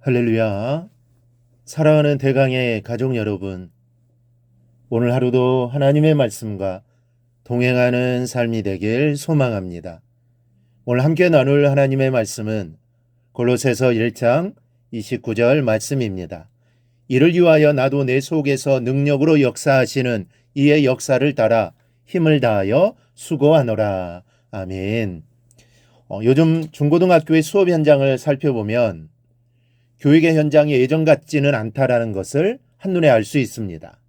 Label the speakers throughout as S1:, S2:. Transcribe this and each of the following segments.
S1: 할렐루야. 사랑하는 대강의 가족 여러분, 오늘 하루도 하나님의 말씀과 동행하는 삶이 되길 소망합니다. 오늘 함께 나눌 하나님의 말씀은 골로새서 1장 29절 말씀입니다. 이를 위하여 나도 내 속에서 능력으로 역사하시는 이의 역사를 따라 힘을 다하여 수고하노라. 아멘. 요즘 중고등학교의 수업 현장을 살펴보면 교육의 현장이 예전 같지는 않다라는 것을 한눈에 알 수 있습니다.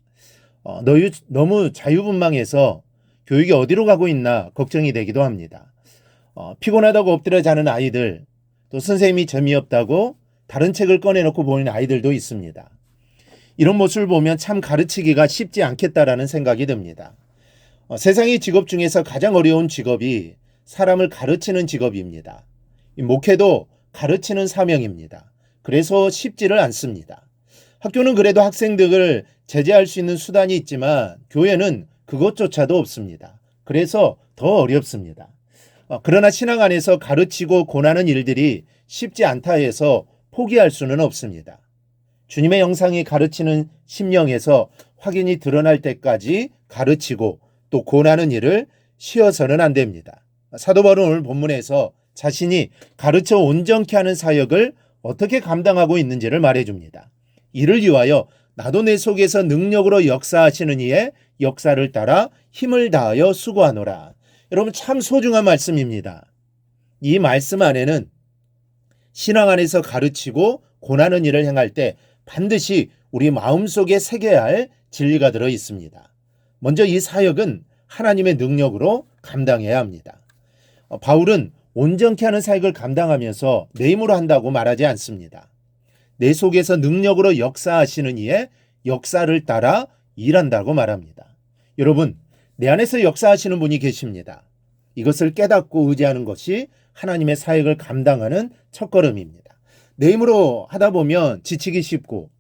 S1: 너무 자유분방해서 교육이 어디로 가고 있나 걱정이 되기도 합니다. 피곤하다고 엎드려 자는 아이들, 또 선생님이 재미없다고 다른 책을 꺼내놓고 보는 아이들도 있습니다. 이런 모습을 보면 참 가르치기가 쉽지 않겠다라는 생각이 듭니다. 세상의 직업 중에서 가장 어려운 직업이 사람을 가르치는 직업입니다. 목회도 가르치는 사명입니다. 그래서 쉽지를 않습니다. 학교는 그래도 학생들을 제재할 수 있는 수단이 있지만 교회는 그것조차도 없습니다. 그래서 더 어렵습니다. 그러나 신앙 안에서 가르치고 권하는 일들이 쉽지 않다 해서 포기할 수는 없습니다. 주님의 영상이 가르치는 심령에서 확인이 드러날 때까지 가르치고 또 권하는 일을 쉬어서는 안 됩니다. 사도 바울은 오늘 본문에서 자신이 가르쳐 온전케 하는 사역을 어떻게 감당하고 있는지를 말해줍니다. 이를 위하여 나도 내 속에서 능력으로 역사하시는 이의 역사를 따라 힘을 다하여 수고하노라. 여러분 참 소중한 말씀입니다. 이 말씀 안에는 신앙 안에서 가르치고 권하는 일을 행할 때 반드시 우리 마음속에 새겨야 할 진리가 들어 있습니다. 먼저 이 사역은 하나님의 능력으로 감당해야 합니다. 바울은 온전케 하는 사역을 감당하면서 내 힘으로 한다고 말하지 않습니다. 내 속에서 능력으로 역사하시는 이의 역사를 따라 일한다고 말합니다. 여러분, 내 안에서 역사하시는 분이 계십니다. 이것을 깨닫고 의지하는 것이 하나님의 사역을 감당하는 첫걸음입니다. 내 힘으로 하다 보면 지치기 쉽고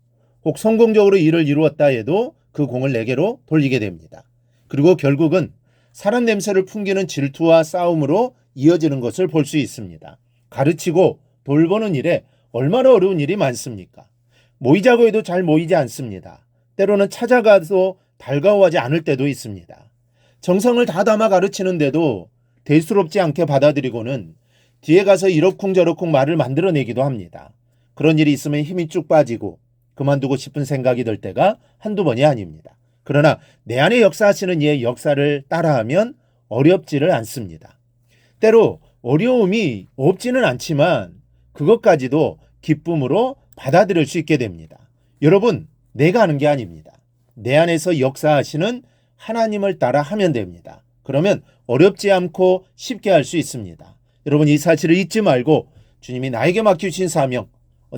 S1: 혹 성공적으로 일을 이루었다 해도 그 공을 내게로 돌리게 됩니다. 그리고 결국은 사람 냄새를 풍기는 질투와 싸움으로 이어지는 것을 볼 수 있습니다. 가르치고 돌보는 일에 얼마나 어려운 일이 많습니까? 모이자고 해도 잘 모이지 않습니다. 때로는 찾아가도 달가워하지 않을 때도 있습니다. 정성을 다 담아 가르치는데도 대수롭지 않게 받아들이고는 뒤에 가서 이러쿵저러쿵 말을 만들어내기도 합니다. 그런 일이 있으면 힘이 쭉 빠지고 그만두고 싶은 생각이 들 때가 한두 번이 아닙니다. 그러나 내 안에 역사하시는 이의 역사를 따라하면 어렵지를 않습니다. 때로 어려움이 없지는 않지만 그것까지도 기쁨으로 받아들일 수 있게 됩니다. 여러분, 내가 하는 게 아닙니다. 내 안에서 역사하시는 하나님을 따라 하면 됩니다. 그러면 어렵지 않고 쉽게 할 수 있습니다. 여러분, 이 사실을 잊지 말고 주님이 나에게 맡기신 사명,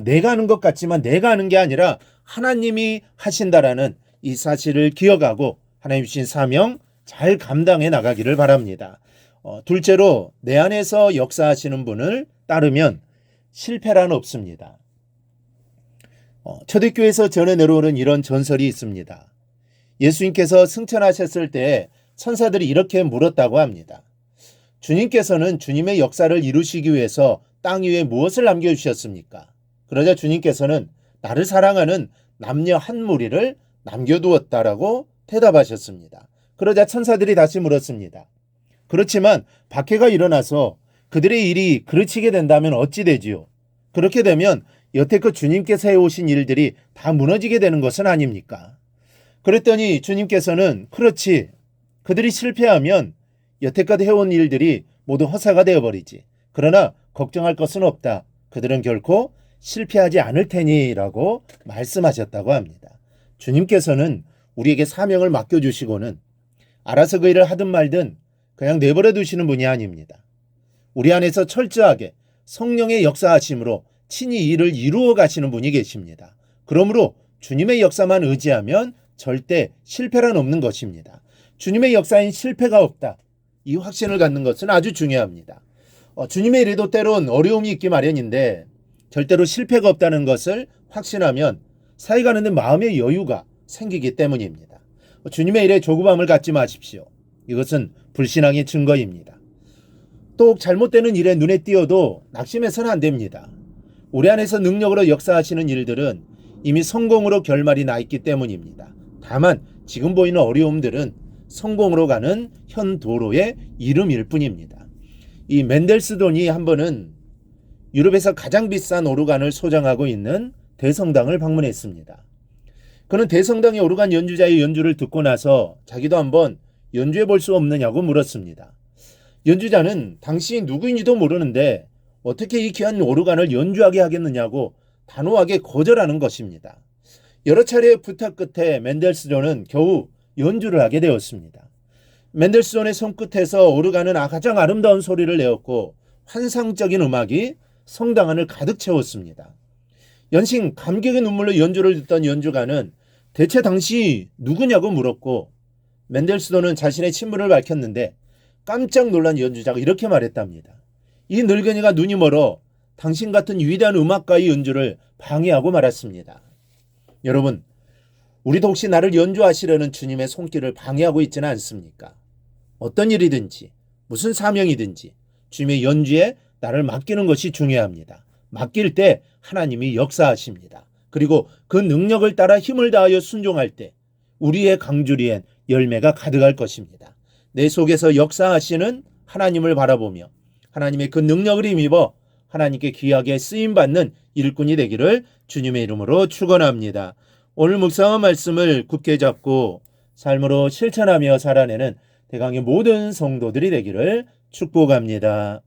S1: 내가 하는 것 같지만 내가 하는 게 아니라 하나님이 하신다라는 이 사실을 기억하고 하나님 주신 사명 잘 감당해 나가기를 바랍니다. 둘째로 내 안에서 역사하시는 분을 따르면 실패란 없습니다. 초대교회에서 전해 내려오는 이런 전설이 있습니다. 예수님께서 승천하셨을 때 천사들이 이렇게 물었다고 합니다. 주님께서는 주님의 역사를 이루시기 위해서 땅 위에 무엇을 남겨주셨습니까? 그러자 주님께서는 나를 사랑하는 남녀 한 무리를 남겨두었다라고 대답하셨습니다. 그러자 천사들이 다시 물었습니다. 그렇지만 박해가 일어나서 그들의 일이 그르치게 된다면 어찌 되지요? 그렇게 되면 여태껏 주님께서 해오신 일들이 다 무너지게 되는 것은 아닙니까? 그랬더니 주님께서는 그렇지. 그들이 실패하면 여태껏 해온 일들이 모두 허사가 되어버리지. 그러나 걱정할 것은 없다. 그들은 결코 실패하지 않을 테니라고 말씀하셨다고 합니다. 주님께서는 우리에게 사명을 맡겨주시고는 알아서 그 일을 하든 말든 그냥 내버려 두시는 분이 아닙니다. 우리 안에서 철저하게 성령의 역사하심으로 친히 일을 이루어 가시는 분이 계십니다. 그러므로 주님의 역사만 의지하면 절대 실패란 없는 것입니다. 주님의 역사인 실패가 없다. 이 확신을 갖는 것은 아주 중요합니다. 주님의 일에도 때론 어려움이 있기 마련인데 절대로 실패가 없다는 것을 확신하면 살아가는 데 마음의 여유가 생기기 때문입니다. 주님의 일에 조급함을 갖지 마십시오. 이것은 불신앙의 증거입니다. 또 잘못되는 일에 눈에 띄어도 낙심해서는 안 됩니다. 우리 안에서 능력으로 역사하시는 일들은 이미 성공으로 결말이 나 있기 때문입니다. 다만 지금 보이는 어려움들은 성공으로 가는 현 도로의 이름일 뿐입니다. 이 멘델스존이 한 번은 유럽에서 가장 비싼 오르간을 소장하고 있는 대성당을 방문했습니다. 그는 대성당의 오르간 연주자의 연주를 듣고 나서 자기도 한번 연주해 볼 수 없느냐고 물었습니다. 연주자는 당신이 누구인지도 모르는데 어떻게 이 귀한 오르간을 연주하게 하겠느냐고 단호하게 거절하는 것입니다. 여러 차례의 부탁 끝에 멘델스존은 겨우 연주를 하게 되었습니다. 멘델스존의 손끝에서 오르간은 가장 아름다운 소리를 내었고 환상적인 음악이 성당 안을 가득 채웠습니다. 연신 감격의 눈물로 연주를 듣던 연주가는 대체 당신이 누구냐고 물었고 멘델스존은 자신의 친분을 밝혔는데 깜짝 놀란 연주자가 이렇게 말했답니다. 이 늙은이가 눈이 멀어 당신 같은 위대한 음악가의 연주를 방해하고 말았습니다. 여러분, 우리도 혹시 나를 연주하시려는 주님의 손길을 방해하고 있지는 않습니까? 어떤 일이든지 무슨 사명이든지 주님의 연주에 나를 맡기는 것이 중요합니다. 맡길 때 하나님이 역사하십니다. 그리고 그 능력을 따라 힘을 다하여 순종할 때 우리의 강주리엔 열매가 가득할 것입니다. 내 속에서 역사하시는 하나님을 바라보며 하나님의 그 능력을 힘입어 하나님께 귀하게 쓰임받는 일꾼이 되기를 주님의 이름으로 축원합니다. 오늘 묵상한 말씀을 굳게 잡고 삶으로 실천하며 살아내는 대강의 모든 성도들이 되기를 축복합니다.